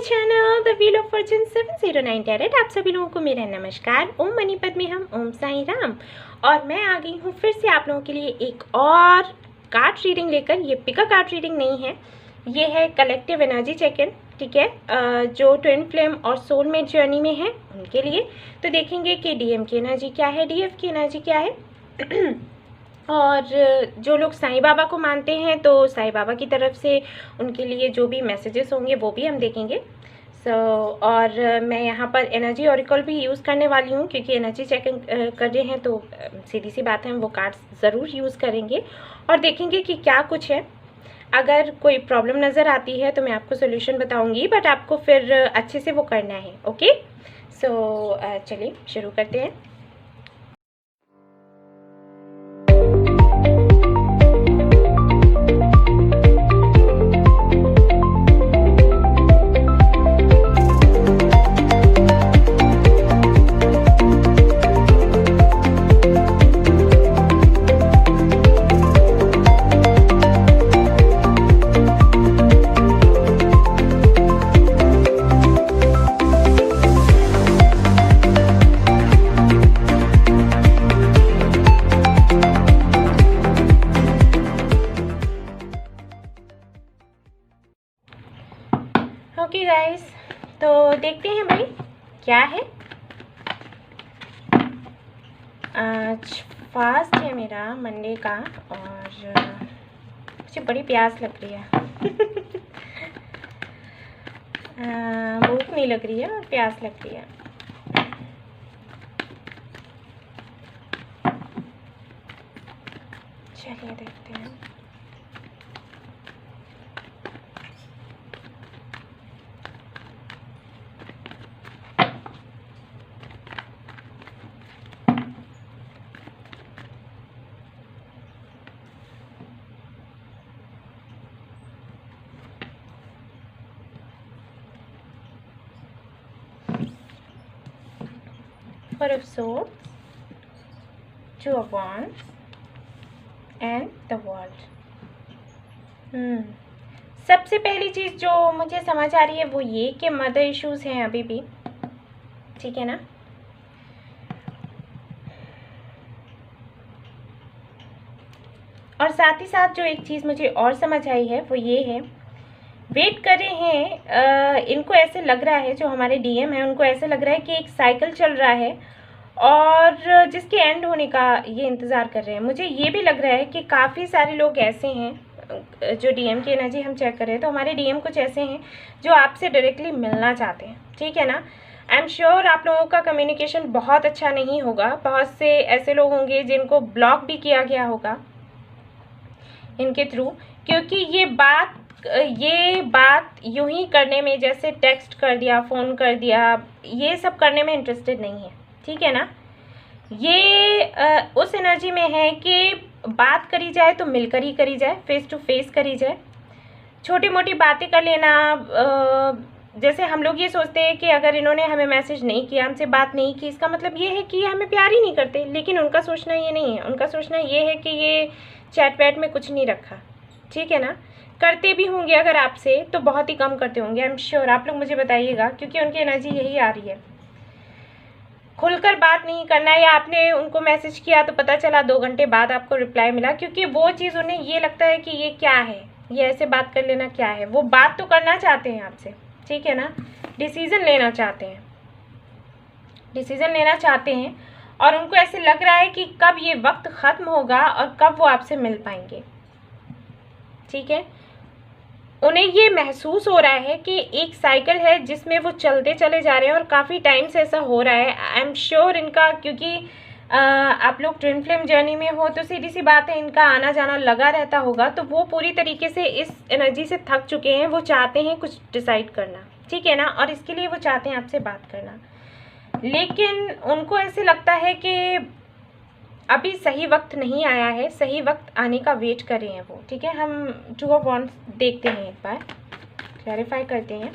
Channel the wheel of Fortune 709 tarot. आप सभी लोगों को मेरा नमस्कार। ओम मनी पद्मे हम, ओम साईं राम। और मैं आ गई हूँ फिर से आप लोगों के लिए एक और कार्ड रीडिंग लेकर। ये पिका कार्ड रीडिंग नहीं है, ये है कलेक्टिव एनर्जी चेक इन। ठीक है, जो ट्विन फ्लेम और सोलमेट जर्नी में है उनके लिए। तो देखेंगे कि डीएम की एनर्जी क्या है, डीएफ की एनर्जी क्या है। और जो लोग साईं बाबा को मानते हैं तो साईं बाबा की तरफ से उनके लिए जो भी मैसेजेस होंगे वो भी हम देखेंगे। और मैं यहाँ पर एनर्जी ऑरिकल भी यूज़ करने वाली हूँ, क्योंकि एनर्जी चेकिंग कर रहे हैं तो सीधी सी बात है हम वो कार्ड्स ज़रूर यूज़ करेंगे और देखेंगे कि क्या कुछ है। अगर कोई प्रॉब्लम नज़र आती है तो मैं आपको सोल्यूशन बताऊँगी, बट आपको फिर अच्छे से वो करना है। ओके, सो चलिए शुरू करते हैं। ओके गाइस, तो देखते हैं भाई क्या है। आज फास्ट है मेरा मंडे का और मुझे बड़ी प्यास लग रही है। भूख नहीं लग रही है और प्यास लग रही है। चलिए देखते हैं। Four of Swords, Two of Wands and the World। सबसे पहली चीज़ जो मुझे समझ आ रही है वो ये कि मदर इश्यूज़ हैं अभी भी। ठीक है ना, और साथ ही साथ जो एक चीज़ मुझे और समझ आई है वो ये है, वेट कर रहे हैं। इनको ऐसे लग रहा है, जो हमारे डीएम है उनको ऐसे लग रहा है कि एक साइकिल चल रहा है और जिसके एंड होने का ये इंतज़ार कर रहे हैं। मुझे ये भी लग रहा है कि काफ़ी सारे लोग ऐसे हैं, जो डीएम की एनर्जी हम चेक कर रहे हैं तो हमारे डीएम कुछ ऐसे हैं जो आपसे डायरेक्टली मिलना चाहते हैं। ठीक है ना, आई एम श्योर आप लोगों का कम्युनिकेशन बहुत अच्छा नहीं होगा। बहुत से ऐसे लोग होंगे जिनको ब्लॉक भी किया गया होगा इनके थ्रू, क्योंकि ये बात यूं ही करने में, जैसे टेक्स्ट कर दिया, फ़ोन कर दिया, ये सब करने में इंटरेस्टेड नहीं है। ठीक है ना, ये उस एनर्जी में है कि बात करी जाए तो मिलकर ही करी जाए, फेस टू फेस करी जाए। छोटी मोटी बातें कर लेना, जैसे हम लोग ये सोचते हैं कि अगर इन्होंने हमें मैसेज नहीं किया, हमसे बात नहीं की, इसका मतलब ये है कि ये हमें प्यार ही नहीं करते। लेकिन उनका सोचना ये नहीं है, उनका सोचना ये है कि ये चैट वैट में कुछ नहीं रखा। ठीक है ना, करते भी होंगे अगर आपसे तो बहुत ही कम करते होंगे। आई एम श्योर, आप लोग मुझे बताइएगा, क्योंकि उनकी एनर्जी यही आ रही है। खुलकर बात नहीं करना, या आपने उनको मैसेज किया तो पता चला 2 घंटे बाद आपको रिप्लाई मिला, क्योंकि वो चीज़ उन्हें ये लगता है कि ये क्या है, ये ऐसे बात कर लेना क्या है। वो बात तो करना चाहते हैं आपसे, ठीक है ना, डिसीज़न लेना चाहते हैं, डिसीज़न लेना चाहते हैं। और उनको ऐसे लग रहा है कि कब ये वक्त ख़त्म होगा और कब वो आपसे मिल पाएंगे। ठीक है, उन्हें ये महसूस हो रहा है कि एक साइकिल है जिसमें वो चलते चले जा रहे हैं और काफ़ी टाइम से ऐसा हो रहा है। आई एम श्योर इनका, क्योंकि आप लोग ट्विन फ्लेम जर्नी में हो तो सीधी सी बात है इनका आना जाना लगा रहता होगा। तो वो पूरी तरीके से इस एनर्जी से थक चुके हैं। वो चाहते हैं कुछ डिसाइड करना, ठीक है ना, और इसके लिए वो चाहते हैं आपसे बात करना। लेकिन उनको ऐसे लगता है कि अभी सही वक्त नहीं आया है, सही वक्त आने का वेट कर रहे हैं वो। ठीक है, हम टू ऑफ वॉन्ड्स देखते हैं, एक बार क्लैरिफाई करते हैं।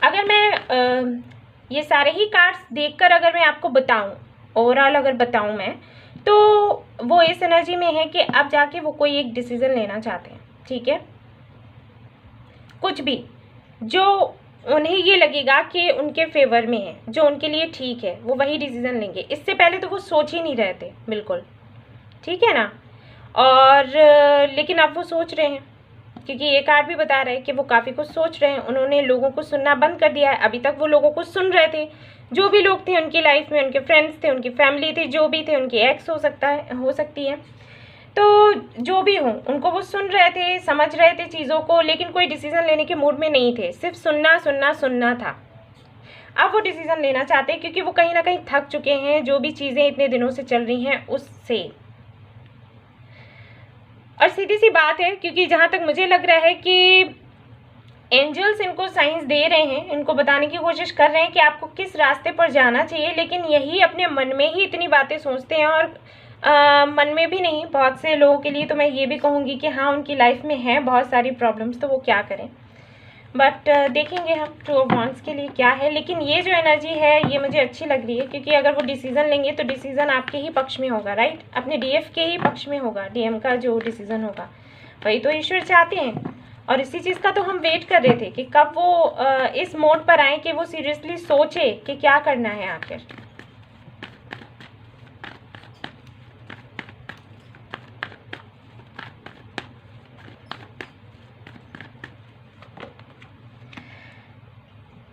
अगर मैं ये सारे ही कार्ड्स देखकर अगर मैं आपको बताऊं, ओवरऑल अगर बताऊं मैं, तो वो इस एनर्जी में है कि अब जाके वो कोई एक डिसीज़न लेना चाहते हैं, ठीक है। कुछ भी जो उन्हें ये लगेगा कि उनके फेवर में है, जो उनके लिए ठीक है, वो वही डिसीज़न लेंगे। इससे पहले तो वो सोच ही नहीं रहे थे बिल्कुल, ठीक है ना। और लेकिन अब वो सोच रहे हैं, क्योंकि ये कार्ड भी बता रहा है कि वो काफ़ी कुछ सोच रहे हैं। उन्होंने लोगों को सुनना बंद कर दिया है। अभी तक वो लोगों को सुन रहे थे, जो भी लोग थे उनकी लाइफ में, उनके फ्रेंड्स थे, उनकी फैमिली थी, जो भी थे, उनकी एक्स हो सकती है, तो जो भी हो उनको वो सुन रहे थे, समझ रहे थे चीज़ों को, लेकिन कोई डिसीज़न लेने के मूड में नहीं थे। सिर्फ सुनना सुनना सुनना था। अब वो डिसीज़न लेना चाहते हैं, क्योंकि वो कहीं ना कहीं थक चुके हैं जो भी चीज़ें इतने दिनों से चल रही हैं उससे। और सीधी सी बात है, क्योंकि जहाँ तक मुझे लग रहा है कि एंजल्स इनको साइंस दे रहे हैं, इनको बताने की कोशिश कर रहे हैं कि आपको किस रास्ते पर जाना चाहिए, लेकिन यही अपने मन में ही इतनी बातें सोचते हैं। और मन में भी नहीं, बहुत से लोगों के लिए तो मैं ये भी कहूँगी कि हाँ, उनकी लाइफ में है बहुत सारी प्रॉब्लम्स, तो वो क्या करें। बट देखेंगे हम टू ऑफ वांड्स के लिए क्या है। लेकिन ये जो एनर्जी है ये मुझे अच्छी लग रही है, क्योंकि अगर वो डिसीज़न लेंगे तो डिसीज़न आपके ही पक्ष में होगा, राइट, अपने डीएफ के ही पक्ष में होगा। डीएम का जो डिसीज़न होगा वही तो ईश्वर चाहते हैं। और इसी चीज़ का तो हम वेट कर रहे थे कि कब वो इस मोड पर आए कि वो सीरियसली सोचे कि क्या करना है आखिर।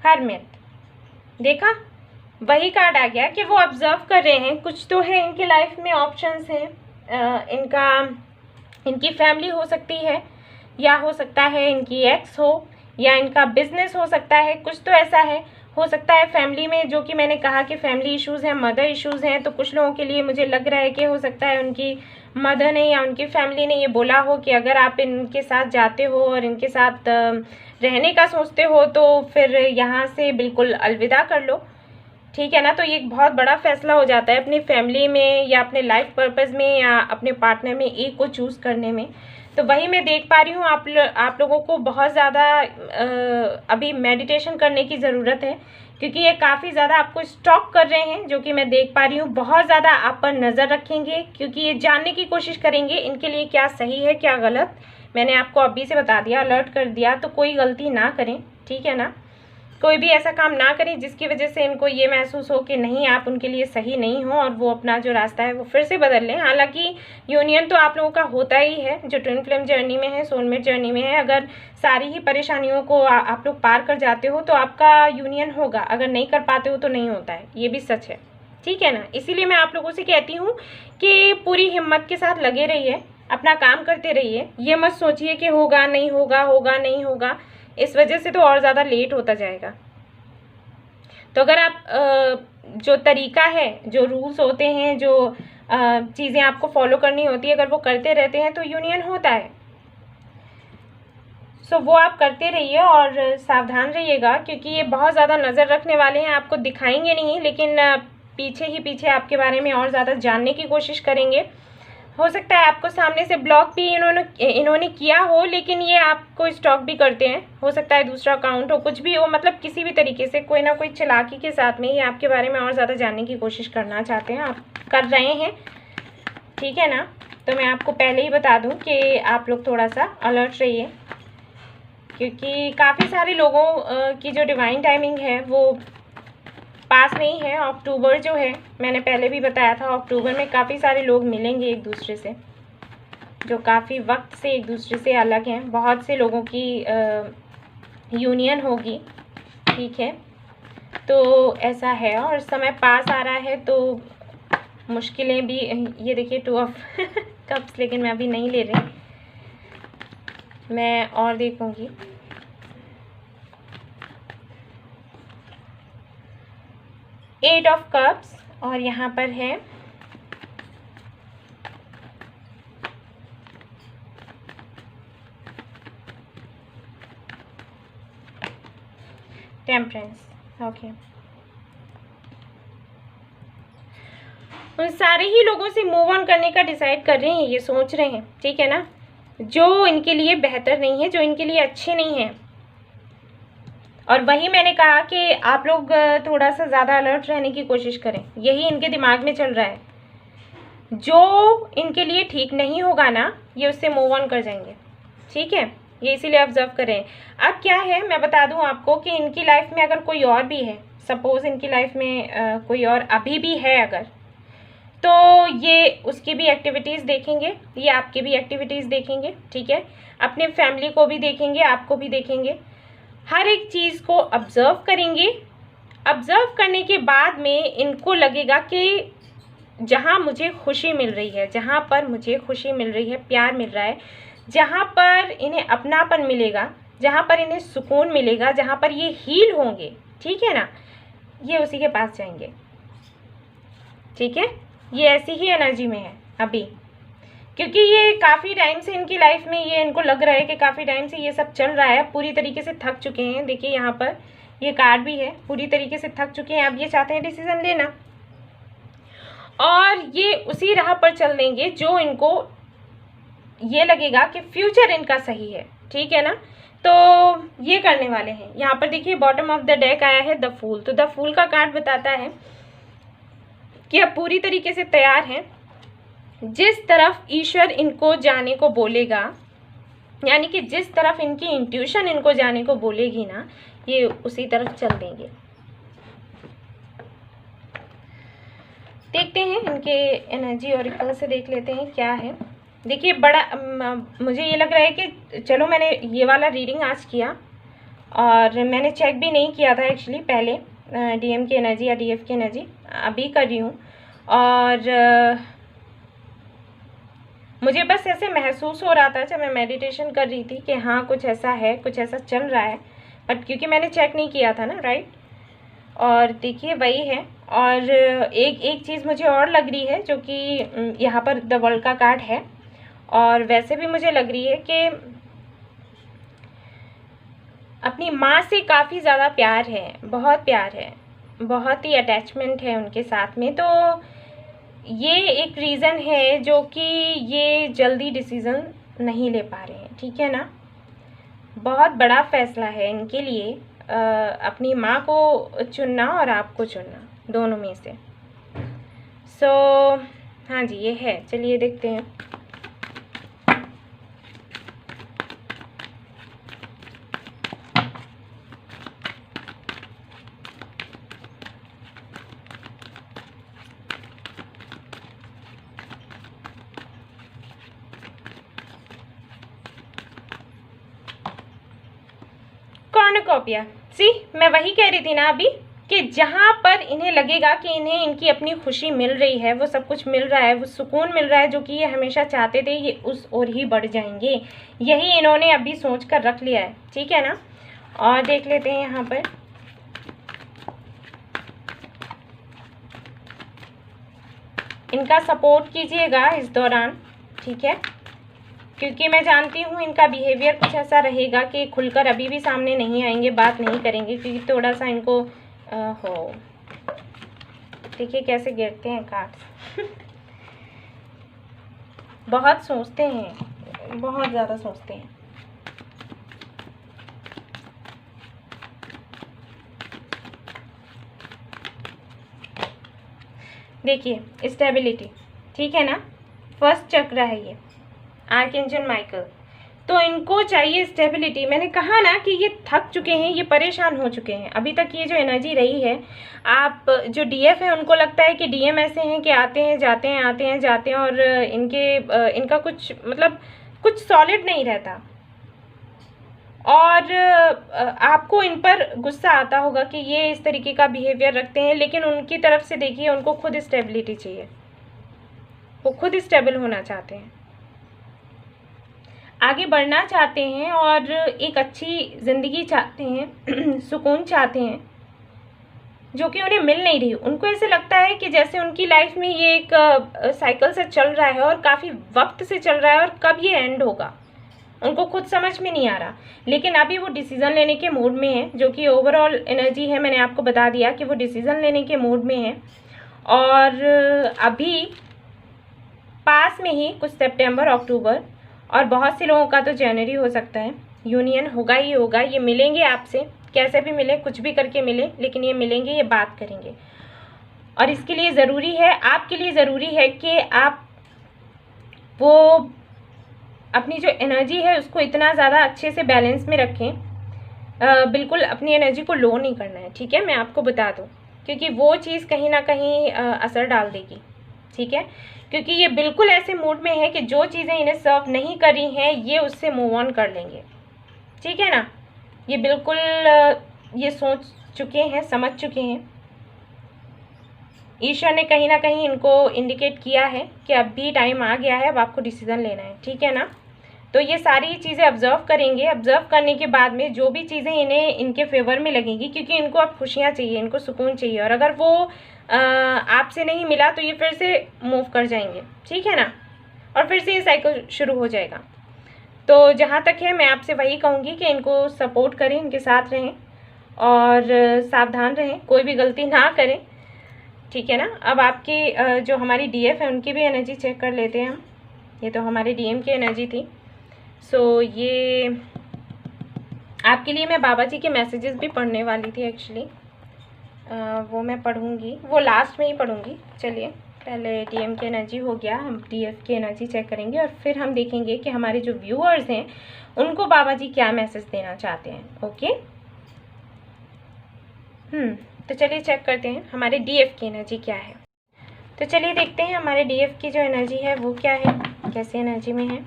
हरमिट, देखा, वही कार्ड आ गया कि वो ऑब्जर्व कर रहे हैं। कुछ तो है इनकी लाइफ में, ऑप्शंस हैं। इनकी फैमिली हो सकती है, या हो सकता है इनकी एक्स हो, या इनका बिजनेस हो सकता है। कुछ तो ऐसा है, हो सकता है फैमिली में, जो कि मैंने कहा कि फैमिली इश्यूज़ हैं, मदर इश्यूज़ हैं। तो कुछ लोगों के लिए मुझे लग रहा है कि हो सकता है उनकी मदर ने या उनकी फैमिली ने ये बोला हो कि अगर आप इनके साथ जाते हो और इनके साथ रहने का सोचते हो तो फिर यहाँ से बिल्कुल अलविदा कर लो, ठीक है ना। तो ये एक बहुत बड़ा फैसला हो जाता है अपनी फैमिली में, या अपने लाइफ पर्पस में, या अपने पार्टनर में एक को चूज़ करने में। तो वही मैं देख पा रही हूँ, आप लोगों को बहुत ज़्यादा अभी मेडिटेशन करने की ज़रूरत है, क्योंकि ये काफ़ी ज़्यादा आपको स्टॉक कर रहे हैं, जो कि मैं देख पा रही हूँ। बहुत ज़्यादा आप पर नज़र रखेंगे, क्योंकि ये जानने की कोशिश करेंगे इनके लिए क्या सही है क्या गलत। मैंने आपको अभी से बता दिया, अलर्ट कर दिया, तो कोई गलती ना करें, ठीक है ना। कोई भी ऐसा काम ना करें जिसकी वजह से इनको ये महसूस हो कि नहीं, आप उनके लिए सही नहीं हो, और वो अपना जो रास्ता है वो फिर से बदल लें। हालांकि यूनियन तो आप लोगों का होता ही है, जो ट्विन फ्लेम जर्नी में है, सोलमेट जर्नी में है। अगर सारी ही परेशानियों को आप लोग पार कर जाते हो तो आपका यूनियन होगा, अगर नहीं कर पाते हो तो नहीं होता है, ये भी सच है, ठीक है ना। इसीलिए मैं आप लोगों से कहती हूँ कि पूरी हिम्मत के साथ लगे रहिए, अपना काम करते रहिए। ये मत सोचिए कि होगा नहीं होगा, होगा नहीं होगा, इस वजह से तो और ज़्यादा लेट होता जाएगा। तो अगर आप जो तरीका है, जो रूल्स होते हैं, जो चीज़ें आपको फॉलो करनी होती है, अगर वो करते रहते हैं तो यूनियन होता है। सो वो आप करते रहिए और सावधान रहिएगा, क्योंकि ये बहुत ज़्यादा नज़र रखने वाले हैं। आपको दिखाएंगे नहीं, लेकिन पीछे ही पीछे आपके बारे में और ज़्यादा जानने की कोशिश करेंगे। हो सकता है आपको सामने से ब्लॉक भी इन्होंने किया हो, लेकिन ये आपको स्टॉक भी करते हैं। हो सकता है दूसरा अकाउंट हो, कुछ भी हो, मतलब किसी भी तरीके से कोई ना कोई चालाकी के साथ में ये आपके बारे में और ज़्यादा जानने की कोशिश करना चाहते हैं, आप कर रहे हैं, ठीक है ना। तो मैं आपको पहले ही बता दूं कि आप लोग थोड़ा सा अलर्ट रहिए, क्योंकि काफ़ी सारे लोगों की जो डिवाइन टाइमिंग है वो पास नहीं है। अक्टूबर जो है, मैंने पहले भी बताया था, अक्टूबर में काफ़ी सारे लोग मिलेंगे एक दूसरे से, जो काफ़ी वक्त से एक दूसरे से अलग हैं। बहुत से लोगों की यूनियन होगी, ठीक है। तो ऐसा है, और समय पास आ रहा है तो मुश्किलें भी। ये देखिए 2 ऑफ कप्स, लेकिन मैं अभी नहीं ले रही, मैं और देखूँगी। एट ऑफ कप्स, और यहाँ पर है टेम्परेंस, ओके। उन सारे ही लोगों से मूव ऑन करने का डिसाइड कर रहे हैं, ये सोच रहे हैं, ठीक है ना, जो इनके लिए बेहतर नहीं है, जो इनके लिए अच्छे नहीं हैं। और वही मैंने कहा कि आप लोग थोड़ा सा ज़्यादा अलर्ट रहने की कोशिश करें, यही इनके दिमाग में चल रहा है। जो इनके लिए ठीक नहीं होगा ना, ये उससे मूव ऑन कर जाएंगे, ठीक है। ये इसीलिए ऑब्जर्व करें। अब क्या है मैं बता दूं आपको कि इनकी लाइफ में अगर कोई और भी है, सपोज इनकी लाइफ में कोई और अभी भी है अगर, तो ये उसकी भी एक्टिविटीज़ देखेंगे, ये आपकी भी एक्टिविटीज़ देखेंगे, ठीक है। अपने फैमिली को भी देखेंगे, आपको भी देखेंगे, हर एक चीज़ को ऑब्जर्व करेंगे। ऑब्जर्व करने के बाद में इनको लगेगा कि जहाँ मुझे खुशी मिल रही है, जहाँ पर मुझे खुशी मिल रही है, प्यार मिल रहा है, जहाँ पर इन्हें अपनापन मिलेगा, जहाँ पर इन्हें सुकून मिलेगा, जहाँ पर ये हील होंगे, ठीक है ना, ये उसी के पास जाएंगे, ठीक है। ये ऐसी ही एनर्जी में है अभी, क्योंकि ये काफ़ी टाइम से इनकी लाइफ में ये इनको लग रहा है कि काफ़ी टाइम से ये सब चल रहा है, पूरी तरीके से थक चुके हैं। देखिए यहाँ पर ये कार्ड भी है, पूरी तरीके से थक चुके हैं। अब ये चाहते हैं डिसीजन लेना, और ये उसी राह पर चल देंगे जो इनको ये लगेगा कि फ्यूचर इनका सही है, ठीक है ना। तो ये करने वाले हैं। यहाँ पर देखिए बॉटम ऑफ द डेक आया है द फूल। तो द फूल का कार्ड बताता है कि अब पूरी तरीके से तैयार हैं, जिस तरफ ईश्वर इनको जाने को बोलेगा, यानी कि जिस तरफ इनकी इंट्यूशन इनको जाने को बोलेगी ना, ये उसी तरफ चल देंगे। देखते हैं इनके एनर्जी ऑरिकल से, देख लेते हैं क्या है। देखिए बड़ा मुझे ये लग रहा है कि चलो मैंने ये वाला रीडिंग आज किया और मैंने चेक भी नहीं किया था एक्चुअली पहले डीएम की एनर्जी या डीएफ की एनर्जी, अभी कर रही हूँ। और मुझे बस ऐसे महसूस हो रहा था जब मैं मेडिटेशन कर रही थी कि हाँ कुछ ऐसा है, कुछ ऐसा चल रहा है, बट क्योंकि मैंने चेक नहीं किया था ना, राइट। और देखिए वही है। और एक चीज़ मुझे और लग रही है, जो कि यहाँ पर द वर्ल्ड का कार्ड है, और वैसे भी मुझे लग रही है कि अपनी माँ से काफ़ी ज़्यादा प्यार है, बहुत प्यार है, बहुत ही अटैचमेंट है उनके साथ में। तो ये एक रीज़न है जो कि ये जल्दी डिसीज़न नहीं ले पा रहे हैं, ठीक है ना। बहुत बड़ा फैसला है इनके लिए, अपनी माँ को चुनना और आपको चुनना, दोनों में से। सो हाँ जी ये है। चलिए देखते हैं। कॉर्नुकोपिया, सी मैं वही कह रही थी ना अभी कि जहाँ पर इन्हें लगेगा कि इन्हें इनकी अपनी खुशी मिल रही है, वो सब कुछ मिल रहा है, वो सुकून मिल रहा है जो कि ये हमेशा चाहते थे, ये उस ओर ही बढ़ जाएंगे। यही इन्होंने अभी सोच कर रख लिया है, ठीक है ना। और देख लेते हैं यहाँ पर इनका सपोर्ट कीजिएगा इस दौरान, ठीक है, क्योंकि मैं जानती हूँ इनका बिहेवियर कुछ ऐसा रहेगा कि खुलकर अभी भी सामने नहीं आएंगे, बात नहीं करेंगे, क्योंकि थोड़ा सा इनको हो। देखिए कैसे गिरते हैं कार्ड्स बहुत सोचते हैं, बहुत ज़्यादा सोचते हैं। देखिए स्टेबिलिटी, ठीक है ना, फर्स्ट चक्र है ये, आर्कएंजल माइकल। तो इनको चाहिए स्टेबिलिटी। मैंने कहा ना कि ये थक चुके हैं, ये परेशान हो चुके हैं। अभी तक ये जो एनर्जी रही है, आप जो डीएफ है उनको लगता है कि डीएम ऐसे हैं कि आते हैं जाते हैं, आते हैं जाते हैं, और इनका कुछ मतलब कुछ सॉलिड नहीं रहता। और आपको इन पर गुस्सा आता होगा कि ये इस तरीके का बिहेवियर रखते हैं, लेकिन उनकी तरफ से देखिए उनको खुद स्टेबिलिटी चाहिए, वो खुद स्टेबल होना चाहते हैं, आगे बढ़ना चाहते हैं और एक अच्छी ज़िंदगी चाहते हैं सुकून चाहते हैं, जो कि उन्हें मिल नहीं रही। उनको ऐसे लगता है कि जैसे उनकी लाइफ में ये एक साइकिल से चल रहा है और काफ़ी वक्त से चल रहा है, और कब ये एंड होगा उनको खुद समझ में नहीं आ रहा। लेकिन अभी वो डिसीज़न लेने के मूड में है, जो कि ओवरऑल एनर्जी है, मैंने आपको बता दिया कि वो डिसीज़न लेने के मूड में है। और अभी पास में ही कुछ सितंबर अक्टूबर और बहुत से लोगों का तो जनवरी हो सकता है, यूनियन होगा ही होगा। ये मिलेंगे आपसे, कैसे भी मिले, कुछ भी करके मिले, लेकिन ये मिलेंगे, ये बात करेंगे। और इसके लिए ज़रूरी है, आपके लिए ज़रूरी है कि आप वो अपनी जो एनर्जी है उसको इतना ज़्यादा अच्छे से बैलेंस में रखें, बिल्कुल अपनी एनर्जी को लो नहीं करना है, ठीक है। मैं आपको बता दूं, क्योंकि वो चीज़ कहीं ना कहीं असर डाल देगी, ठीक है। क्योंकि ये बिल्कुल ऐसे मूड में है कि जो चीज़ें इन्हें सर्व नहीं कर रही हैं ये उससे मूव ऑन कर लेंगे, ठीक है ना। ये बिल्कुल ये सोच चुके हैं, समझ चुके हैं। ईश्वर ने कहीं ना कहीं इनको इंडिकेट किया है कि अब भी टाइम आ गया है, अब आपको डिसीज़न लेना है, ठीक है ना। तो ये सारी चीज़ें ऑब्जर्व करेंगे। ऑब्जर्व करने के बाद में जो भी चीज़ें इन्हें इनके फेवर में लगेंगी, क्योंकि इनको अब खुशियाँ चाहिए, इनको सुकून चाहिए, और अगर वो आपसे नहीं मिला तो ये फिर से मूव कर जाएंगे, ठीक है ना, और फिर से ये साइकिल शुरू हो जाएगा। तो जहाँ तक है मैं आपसे वही कहूँगी कि इनको सपोर्ट करें, इनके साथ रहें और सावधान रहें, कोई भी गलती ना करें, ठीक है ना। अब आपकी जो हमारी डीएफ है उनकी भी एनर्जी चेक कर लेते हैं हम। ये तो हमारे डीएम की एनर्जी थी। सो ये आपके लिए मैं बाबा जी के मैसेजेस भी पढ़ने वाली थी एक्चुअली, वो मैं पढ़ूंगी, वो लास्ट में ही पढ़ूंगी। चलिए पहले डीएम की एनर्जी हो गया, हम डीएफ की एनर्जी चेक करेंगे और फिर हम देखेंगे कि हमारे जो व्यूअर्स हैं उनको बाबा जी क्या मैसेज देना चाहते हैं। ओके, तो चलिए चेक करते हैं हमारे डीएफ की एनर्जी क्या है। तो चलिए देखते हैं हमारे डीएफ की जो एनर्जी है वो क्या है, कैसे एनर्जी में है।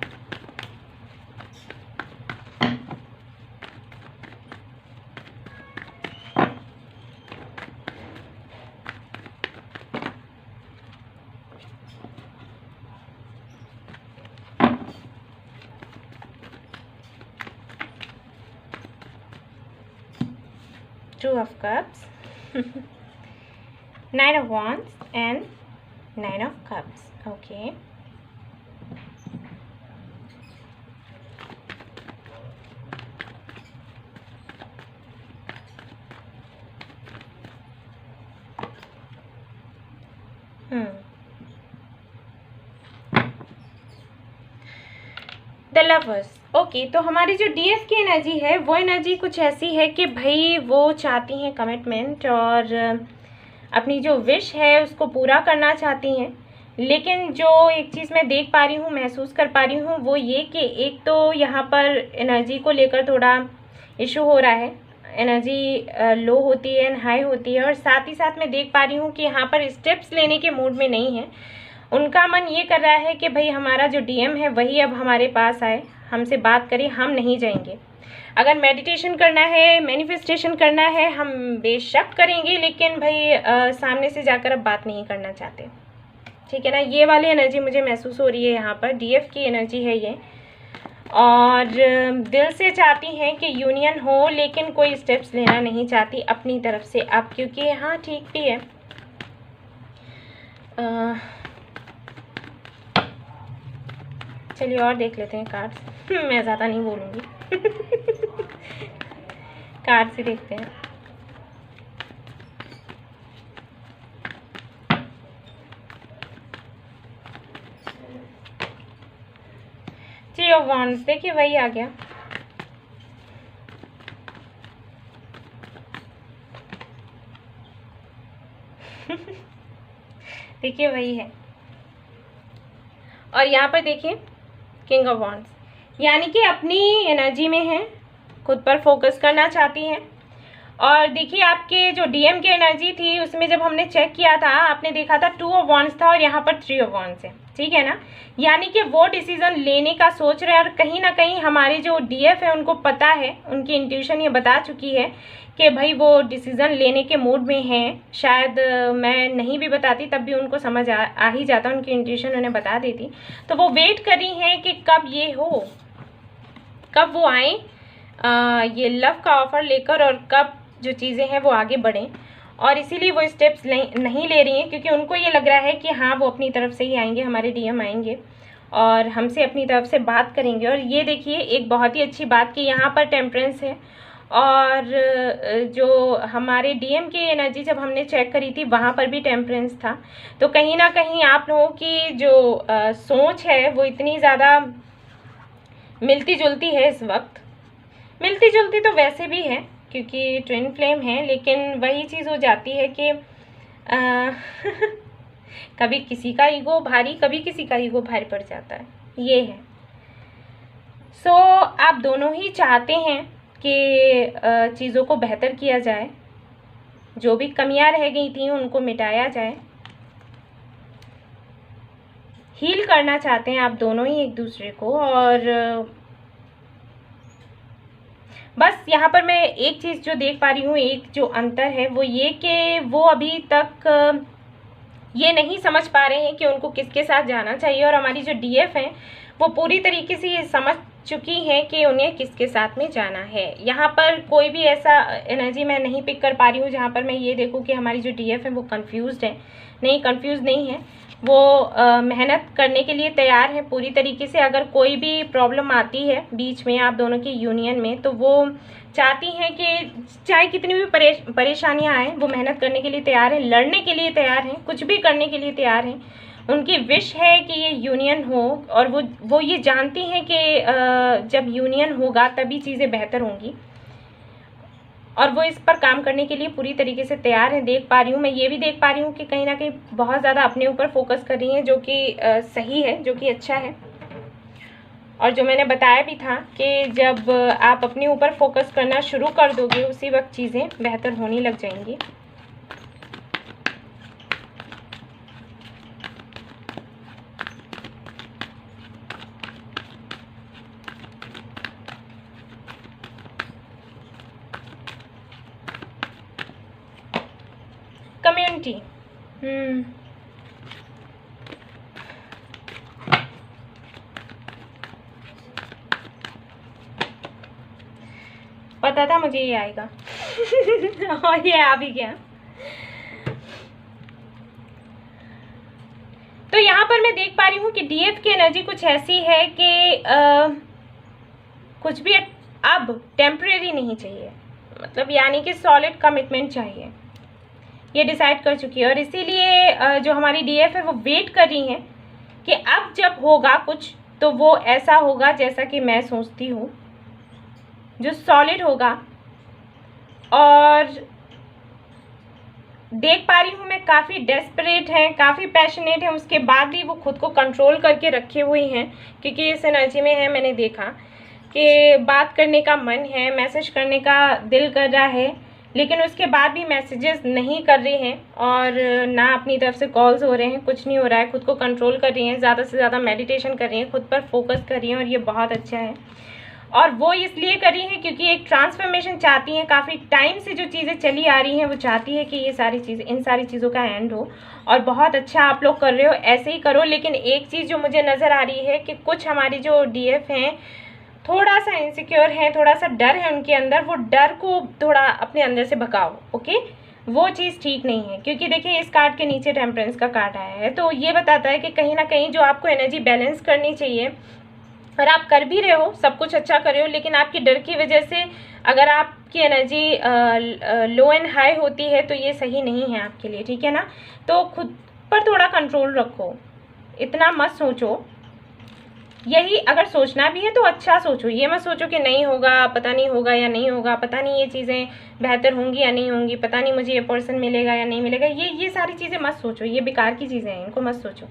Two of Cups, Nine of Wands and Nine of Cups. Okay. The lovers. Okay, तो हमारी जो डीएफ की एनर्जी है वो एनर्जी कुछ ऐसी है कि भाई वो चाहती हैं कमिटमेंट और अपनी जो विश है उसको पूरा करना चाहती हैं। लेकिन जो एक चीज़ मैं देख पा रही हूँ, महसूस कर पा रही हूँ, वो ये कि एक तो यहाँ पर एनर्जी को लेकर थोड़ा इशू हो रहा है, एनर्जी लो होती है एंड हाई होती है, और साथ ही साथ मैं देख पा रही हूँ कि यहाँ पर स्टेप्स लेने के मूड में नहीं है। उनका मन ये कर रहा है कि भाई हमारा जो डीएम है वही अब हमारे पास आए, हमसे बात करें, हम नहीं जाएंगे। अगर मेडिटेशन करना है, मैनिफेस्टेशन करना है, हम बेशक करेंगे, लेकिन भाई सामने से जाकर अब बात नहीं करना चाहते, ठीक है ना। ये वाली एनर्जी मुझे महसूस हो रही है यहाँ पर, डीएफ की एनर्जी है ये, और दिल से चाहती हैं कि यूनियन हो, लेकिन कोई स्टेप्स लेना नहीं चाहती अपनी तरफ से अब, क्योंकि हाँ ठीक भी है। चलिए और देख लेते हैं कार्ड्स। मैं ज़्यादा नहीं बोलूँगी। कार्ड से देखते हैं। थ्री ऑफ वॉन्ड्स, देखिए वही आ गया। देखिए वही है, और यहाँ पर देखिए किंग ऑफ वॉन्ड्स, यानी कि अपनी एनर्जी में है, खुद पर फोकस करना चाहती हैं। और देखिए आपके जो डीएम की एनर्जी थी उसमें जब हमने चेक किया था, आपने देखा था टू ऑफ वॉन्ड्स था और यहाँ पर थ्री ऑफ वॉन्ड्स है, ठीक है ना। यानी कि वो डिसीजन लेने का सोच रहे हैं, और कहीं ना कहीं हमारे जो डीएफ है उनको पता है, उनकी इंट्यूशन ये बता चुकी है कि भाई वो डिसीज़न लेने के मूड में हैं। शायद मैं नहीं भी बताती तब भी उनको समझ आ ही जाता, उनकी इंट्यूशन उन्हें बता देती। तो वो वेट कर रही हैं कि कब ये हो, कब वो आए ये लव का ऑफ़र लेकर, और कब जो चीज़ें हैं वो आगे बढ़ें। और इसीलिए वो स्टेप्स नहीं ले रही हैं, क्योंकि उनको ये लग रहा है कि हाँ वो अपनी तरफ से ही आएंगे, हमारे डीएम आएंगे और हमसे अपनी तरफ से बात करेंगे। और ये देखिए एक बहुत ही अच्छी बात कि यहाँ पर टेम्परेंस है, और जो हमारे डीएम की एनर्जी जब हमने चेक करी थी वहाँ पर भी टेम्परेंस था। तो कहीं ना कहीं आप लोगों की जो सोच है वो इतनी ज़्यादा मिलती जुलती है इस वक्त। मिलती जुलती तो वैसे भी है क्योंकि ट्विन फ्लेम है, लेकिन वही चीज़ हो जाती है कि अ, कभी किसी का ईगो भारी, कभी किसी का ईगो भारी पड़ जाता है, ये है। सो आप दोनों ही चाहते हैं कि चीज़ों को बेहतर किया जाए, जो भी कमियां रह गई थी उनको मिटाया जाए, हील करना चाहते हैं आप दोनों ही एक दूसरे को। और बस यहाँ पर मैं एक चीज़ जो देख पा रही हूँ, एक जो अंतर है वो ये कि वो अभी तक ये नहीं समझ पा रहे हैं कि उनको किसके साथ जाना चाहिए, और हमारी जो डीएफ है वो पूरी तरीके से ये समझ चुकी हैं कि उन्हें किसके साथ में जाना है। यहाँ पर कोई भी ऐसा एनर्जी मैं नहीं पिक कर पा रही हूँ जहाँ पर मैं ये देखूँ कि हमारी जो डीएफ है वो कंफ्यूज्ड है। नहीं, कंफ्यूज नहीं है, वो मेहनत करने के लिए तैयार है पूरी तरीके से। अगर कोई भी प्रॉब्लम आती है बीच में आप दोनों की यूनियन में, तो वो चाहती हैं कि चाहे कितनी भी परेशानियां आएँ, वो मेहनत करने के लिए तैयार है, लड़ने के लिए तैयार हैं, कुछ भी करने के लिए तैयार हैं। उनकी विश है कि ये यूनियन हो, और वो ये जानती हैं कि जब यूनियन होगा तभी चीज़ें बेहतर होंगी, और वो इस पर काम करने के लिए पूरी तरीके से तैयार हैं। देख पा रही हूँ, मैं ये भी देख पा रही हूँ कि कहीं ना कहीं बहुत ज़्यादा अपने ऊपर फोकस कर रही हैं, जो कि सही है, जो कि अच्छा है। और जो मैंने बताया भी था कि जब आप अपने ऊपर फोकस करना शुरू कर दोगे उसी वक्त चीज़ें बेहतर होने लग जाएंगी। कम्युनिटी, पता था मुझे ये आएगा और ये आ भी गया। तो यहाँ पर मैं देख पा रही हूँ कि डीएफ की एनर्जी कुछ ऐसी है कि कुछ भी अब टेम्परेरी नहीं चाहिए, मतलब यानी कि सॉलिड कमिटमेंट चाहिए, ये डिसाइड कर चुकी है। और इसीलिए जो हमारी डीएफ है वो वेट कर रही हैं कि अब जब होगा कुछ तो वो ऐसा होगा जैसा कि मैं सोचती हूँ, जो सॉलिड होगा। और देख पा रही हूँ मैं काफ़ी डेस्परेट हैं, काफ़ी पैशनेट हैं, उसके बाद भी वो खुद को कंट्रोल करके रखे हुए हैं, क्योंकि इस एनर्जी में है, मैंने देखा कि बात करने का मन है, मैसेज करने का दिल कर रहा है, लेकिन उसके बाद भी मैसेजेस नहीं कर रहे हैं, और ना अपनी तरफ से कॉल्स हो रहे हैं, कुछ नहीं हो रहा है। खुद को कंट्रोल कर रही हैं, ज़्यादा से ज़्यादा मेडिटेशन कर रही हैं, खुद पर फोकस कर रही हैं, और ये बहुत अच्छा है। और वो इसलिए कर रही हैं क्योंकि एक ट्रांसफॉर्मेशन चाहती हैं, काफ़ी टाइम से जो चीज़ें चली आ रही हैं वो चाहती है कि ये सारी चीज़ें, इन सारी चीज़ों का एंड हो। और बहुत अच्छा आप लोग कर रहे हो, ऐसे ही करो। लेकिन एक चीज़ जो मुझे नज़र आ रही है कि कुछ हमारी जो डीएफ हैं थोड़ा सा इनसिक्योर है, थोड़ा सा डर है उनके अंदर, वो डर को थोड़ा अपने अंदर से भगाओ, ओके। वो चीज़ ठीक नहीं है, क्योंकि देखिए इस कार्ड के नीचे टेम्परेंस का कार्ड आया है, तो ये बताता है कि कहीं ना कहीं जो आपको एनर्जी बैलेंस करनी चाहिए, और आप कर भी रहे हो, सब कुछ अच्छा कर रहे हो, लेकिन आपकी डर की वजह से अगर आपकी एनर्जी लो एंड हाई होती है तो ये सही नहीं है आपके लिए, ठीक है ना। तो खुद पर थोड़ा कंट्रोल रखो, इतना मत सोचो। यही अगर सोचना भी है तो अच्छा सोचो, ये मत सोचो कि नहीं होगा, पता नहीं होगा या नहीं होगा, पता नहीं ये चीज़ें बेहतर होंगी या नहीं होंगी, पता नहीं मुझे ये पर्सन मिलेगा या नहीं मिलेगा, ये सारी चीज़ें मत सोचो, ये बेकार की चीज़ें हैं, इनको मत सोचो।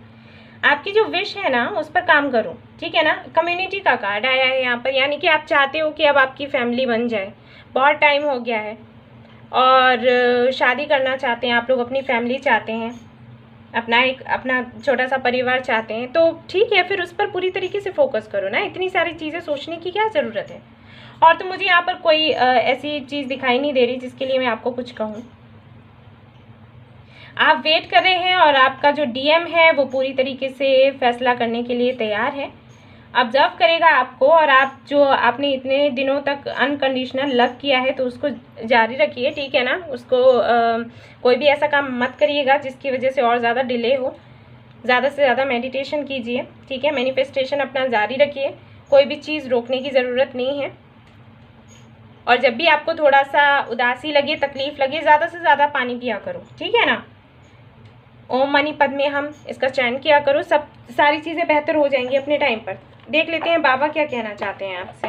आपकी जो विश है ना उस पर काम करो, ठीक है ना। कम्युनिटी का कार्ड आया है यहाँ पर, यानी कि आप चाहते हो कि अब आपकी फैमिली बन जाए, बहुत टाइम हो गया है, और शादी करना चाहते हैं आप लोग, अपनी फैमिली चाहते हैं, अपना छोटा सा परिवार चाहते हैं, तो ठीक है, फिर उस पर पूरी तरीके से फोकस करो ना, इतनी सारी चीज़ें सोचने की क्या ज़रूरत है। और तो मुझे यहाँ पर कोई ऐसी चीज़ दिखाई नहीं दे रही जिसके लिए मैं आपको कुछ कहूँ। आप वेट कर रहे हैं, और आपका जो डीएम है वो पूरी तरीके से फैसला करने के लिए तैयार है, ऑब्जर्व करेगा आपको। और आप जो आपने इतने दिनों तक अनकंडीशनल लव किया है तो उसको जारी रखिए, ठीक है ना। उसको कोई भी ऐसा काम मत करिएगा जिसकी वजह से और ज़्यादा डिले हो। ज़्यादा से ज़्यादा मेडिटेशन कीजिए, ठीक है, मैनिफेस्टेशन अपना जारी रखिए, कोई भी चीज़ रोकने की ज़रूरत नहीं है। और जब भी आपको थोड़ा सा उदासी लगे, तकलीफ़ लगे, ज़्यादा से ज़्यादा पानी पिया करो, ठीक है ना। ओम मनी पद्मे हम इसका चयन किया करो, सब सारी चीज़ें बेहतर हो जाएंगी अपने टाइम पर। देख लेते हैं बाबा क्या कहना चाहते हैं आपसे।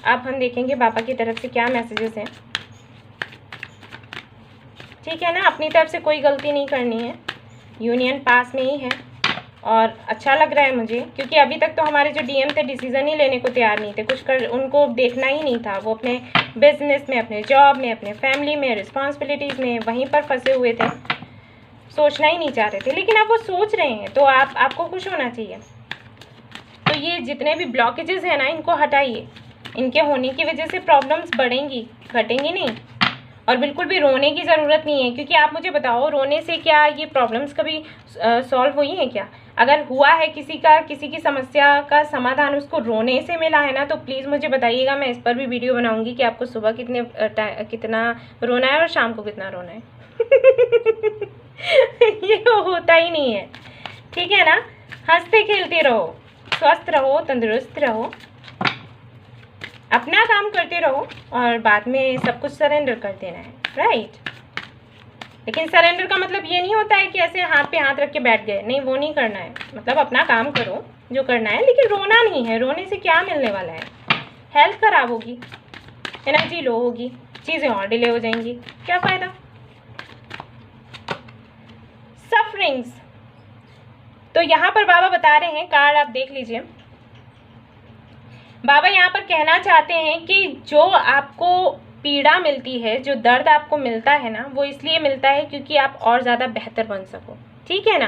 अब हम देखेंगे बाबा की तरफ से क्या मैसेजेस हैं। ठीक है ना। अपनी तरफ से कोई गलती नहीं करनी है, यूनियन पास में ही है और अच्छा लग रहा है मुझे, क्योंकि अभी तक तो हमारे जो डीएम थे डिसीज़न ही लेने को तैयार नहीं थे, कुछ कर उनको देखना ही नहीं था। वो अपने बिजनेस में, अपने जॉब में, अपने फैमिली में, रिस्पॉन्सिबिलिटीज़ में वहीं पर फंसे हुए थे, सोचना ही नहीं चाह रहे थे। लेकिन अब वो सोच रहे हैं तो आपको खुश होना चाहिए। तो ये जितने भी ब्लॉकेजेस हैं ना, इनको हटाइए। इनके होने की वजह से प्रॉब्लम्स बढ़ेंगी, घटेंगी नहीं। और बिल्कुल भी रोने की ज़रूरत नहीं है, क्योंकि आप मुझे बताओ, रोने से क्या ये प्रॉब्लम्स कभी सॉल्व हुई हैं क्या? अगर हुआ है किसी की समस्या का समाधान उसको रोने से मिला है ना, तो प्लीज़ मुझे बताइएगा। मैं इस पर भी वीडियो बनाऊंगी कि आपको सुबह कितना रोना है और शाम को कितना रोना है। ये होता ही नहीं है, ठीक है ना। हंसते खेलते रहो, स्वस्थ रहो, तंदुरुस्त रहो, अपना काम करते रहो और बाद में सब कुछ सरेंडर कर देना है, राइट। लेकिन सरेंडर का मतलब ये नहीं होता है कि ऐसे हाथ पे हाथ रख के बैठ गए, नहीं, वो नहीं करना है। मतलब अपना काम करो जो करना है, लेकिन रोना नहीं है। रोने से क्या मिलने वाला है? हेल्थ खराब होगी, एनर्जी लो होगी, चीज़ें और डिले हो जाएंगी, क्या फ़ायदा। सफरिंग्स, तो यहाँ पर बाबा बता रहे हैं, कार्ड आप देख लीजिए। बाबा यहाँ पर कहना चाहते हैं कि जो आपको पीड़ा मिलती है, जो दर्द आपको मिलता है ना, वो इसलिए मिलता है क्योंकि आप और ज़्यादा बेहतर बन सको, ठीक है ना।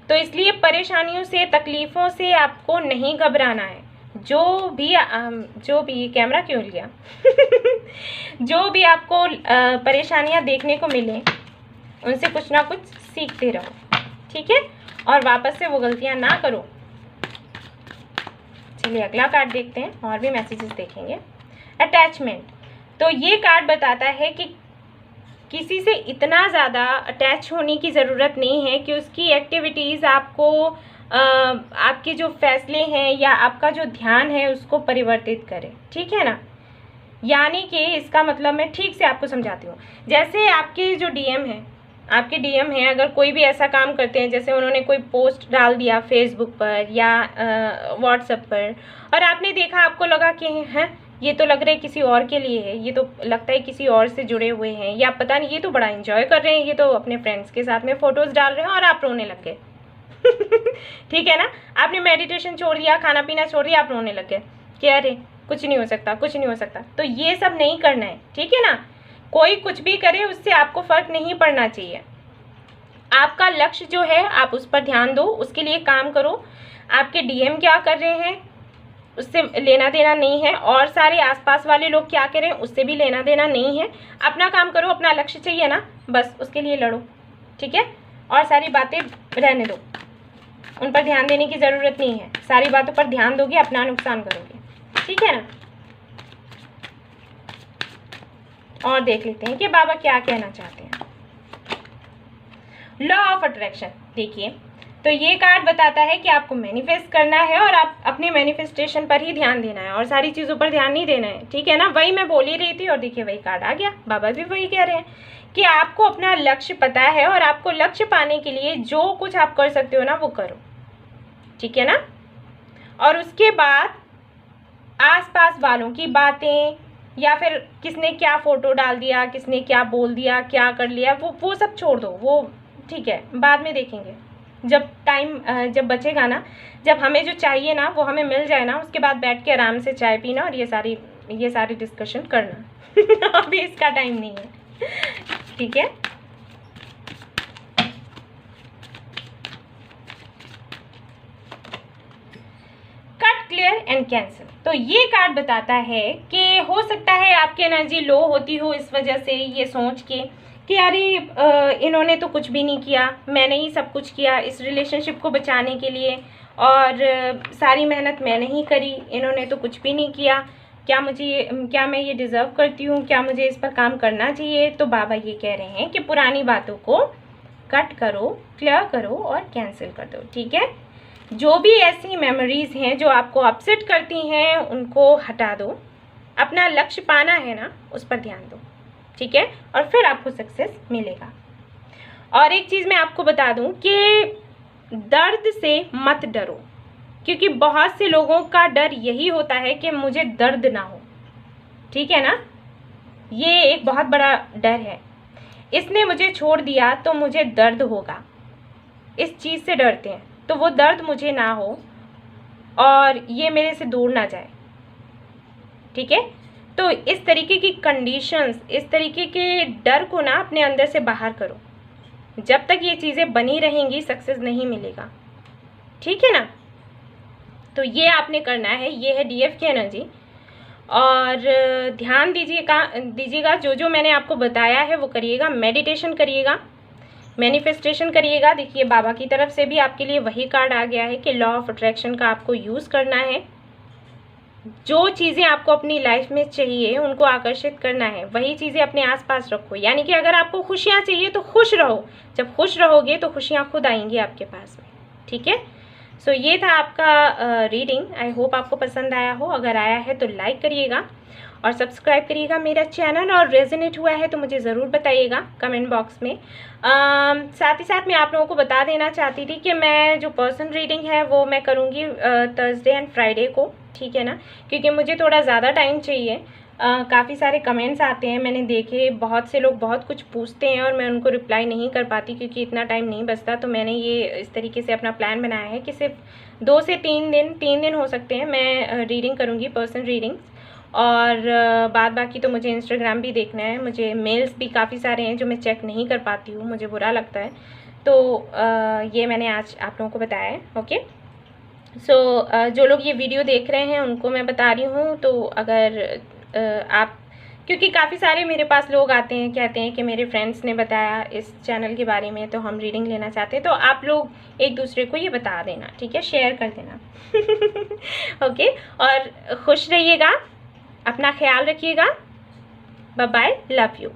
तो इसलिए परेशानियों से, तकलीफ़ों से आपको नहीं घबराना है। जो भी कैमरा क्यों लिया जो भी आपको परेशानियाँ देखने को मिले, उनसे कुछ ना कुछ सीखते रहो, ठीक है, और वापस से वो गलतियाँ ना करो। चलिए अगला कार्ड देखते हैं, और भी मैसेजेस देखेंगे। अटैचमेंट, तो ये कार्ड बताता है कि किसी से इतना ज़्यादा अटैच होने की ज़रूरत नहीं है कि उसकी एक्टिविटीज़ आपको आपके जो फैसले हैं या आपका जो ध्यान है उसको परिवर्तित करे, ठीक है ना। यानी कि इसका मतलब मैं ठीक से आपको समझाती हूँ। जैसे आपके जो डीएम हैं, अगर कोई भी ऐसा काम करते हैं, जैसे उन्होंने कोई पोस्ट डाल दिया फेसबुक पर या व्हाट्सएप पर, और आपने देखा, आपको लगा कि हैं ये तो लग रहा है किसी और के लिए है, ये तो लगता है किसी और से जुड़े हुए हैं, या पता नहीं ये तो बड़ा एंजॉय कर रहे हैं, ये तो अपने फ्रेंड्स के साथ में फ़ोटोज़ डाल रहे हैं, और आप रोने लग गए। ठीक है ना। आपने मेडिटेशन छोड़ दिया, खाना पीना छोड़ दिया, आप रोने लग गए कि अरे कुछ नहीं हो सकता, कुछ नहीं हो सकता। तो ये सब नहीं करना है, ठीक है ना। कोई कुछ भी करे, उससे आपको फ़र्क नहीं पड़ना चाहिए। आपका लक्ष्य जो है आप उस पर ध्यान दो, उसके लिए काम करो। आपके डीएम क्या कर रहे हैं उससे लेना देना नहीं है, और सारे आसपास वाले लोग क्या करें उससे भी लेना देना नहीं है। अपना काम करो, अपना लक्ष्य चाहिए ना, बस उसके लिए लड़ो, ठीक है। और सारी बातें रहने दो, उन पर ध्यान देने की ज़रूरत नहीं है। सारी बातों पर ध्यान दोगे, अपना नुकसान करोगे, ठीक है ना। और देख लेते हैं कि बाबा क्या कहना चाहते हैं। लॉ ऑफ अट्रैक्शन, देखिए, तो ये कार्ड बताता है कि आपको मैनिफेस्ट करना है और आप अपने मैनिफेस्टेशन पर ही ध्यान देना है और सारी चीज़ों पर ध्यान नहीं देना है, ठीक है ना। वही मैं बोल ही रही थी और देखिए वही कार्ड आ गया। बाबा भी वही कह रहे हैं कि आपको अपना लक्ष्य पता है और आपको लक्ष्य पाने के लिए जो कुछ आप कर सकते हो ना वो करो, ठीक है ना। और उसके बाद आसपास वालों की बातें या फिर किसने क्या फ़ोटो डाल दिया, किसने क्या बोल दिया, क्या कर लिया, वो सब छोड़ दो, वो ठीक है, बाद में देखेंगे। जब टाइम जब बचेगा ना, जब हमें जो चाहिए ना वो हमें मिल जाए ना, उसके बाद बैठ के आराम से चाय पीना और ये सारी डिस्कशन करना। अभी इसका टाइम नहीं है, ठीक है। कट, क्लियर एंड कैंसिल, तो ये कार्ड बताता है कि हो सकता है आपकी एनर्जी लो होती हो इस वजह से, ये सोच के कि अरे इन्होंने तो कुछ भी नहीं किया, मैंने ही सब कुछ किया इस रिलेशनशिप को बचाने के लिए, और सारी मेहनत मैंने ही करी, इन्होंने तो कुछ भी नहीं किया। क्या मैं ये डिज़र्व करती हूँ, क्या मुझे इस पर काम करना चाहिए। तो बाबा ये कह रहे हैं कि पुरानी बातों को कट करो, क्लियर करो और कैंसिल कर दो, ठीक है। जो भी ऐसी मेमोरीज़ हैं जो आपको अपसेट करती हैं उनको हटा दो, अपना लक्ष्य पाना है ना उस पर ध्यान दो, ठीक है, और फिर आपको सक्सेस मिलेगा। और एक चीज़ मैं आपको बता दूं कि दर्द से मत डरो, क्योंकि बहुत से लोगों का डर यही होता है कि मुझे दर्द ना हो, ठीक है ना। ये एक बहुत बड़ा डर है। इसने मुझे छोड़ दिया तो मुझे दर्द होगा, इस चीज़ से डरते हैं, तो वो दर्द मुझे ना हो और ये मेरे से दूर ना जाए। ठीक है, तो इस तरीके की कंडीशंस, इस तरीके के डर को ना अपने अंदर से बाहर करो। जब तक ये चीज़ें बनी रहेंगी सक्सेस नहीं मिलेगा। ठीक है ना, तो ये आपने करना है। ये है DF की एनर्जी। और ध्यान दीजिएगा जो जो मैंने आपको बताया है वो करिएगा। मेडिटेशन करिएगा, मैनिफेस्टेशन करिएगा। देखिए बाबा की तरफ से भी आपके लिए वही कार्ड आ गया है कि लॉ ऑफ अट्रैक्शन का आपको यूज़ करना है। जो चीज़ें आपको अपनी लाइफ में चाहिए उनको आकर्षित करना है, वही चीज़ें अपने आसपास रखो। यानी कि अगर आपको खुशियाँ चाहिए तो खुश रहो, जब खुश रहोगे तो खुशियाँ खुद आएंगी आपके पास में। ठीक है, सो ये था आपका रीडिंग। आई होप आपको पसंद आया हो। अगर आया है तो लाइक करिएगा और सब्सक्राइब करिएगा मेरा चैनल, और रेजोनेट हुआ है तो मुझे ज़रूर बताइएगा कमेंट बॉक्स में। साथ ही साथ मैं आप लोगों को बता देना चाहती थी कि मैं जो पर्सन रीडिंग है वो मैं करूँगी थर्सडे एंड फ्राइडे को। ठीक है ना, क्योंकि मुझे थोड़ा ज़्यादा टाइम चाहिए। काफ़ी सारे कमेंट्स आते हैं, मैंने देखे, बहुत से लोग बहुत कुछ पूछते हैं और मैं उनको रिप्लाई नहीं कर पाती क्योंकि इतना टाइम नहीं बचता। तो मैंने ये इस तरीके से अपना प्लान बनाया है कि सिर्फ 2 से 3 दिन हो सकते हैं मैं रीडिंग करूँगी, पर्सन रीडिंग्स। और बाद बाकी तो मुझे इंस्टाग्राम भी देखना है। मुझे मेल्स भी काफ़ी सारे हैं जो मैं चेक नहीं कर पाती हूँ, मुझे बुरा लगता है। तो ये मैंने आज आप लोगों को बताया है। ओके, सो जो लोग ये वीडियो देख रहे हैं उनको मैं बता रही हूँ। तो अगर आप, क्योंकि काफ़ी सारे मेरे पास लोग आते हैं, कहते हैं कि मेरे फ्रेंड्स ने बताया इस चैनल के बारे में तो हम रीडिंग लेना चाहते हैं, तो आप लोग एक दूसरे को ये बता देना। ठीक है, शेयर कर देना। ओके, और खुश रहिएगा, अपना ख्याल रखिएगा। Bye bye, love you.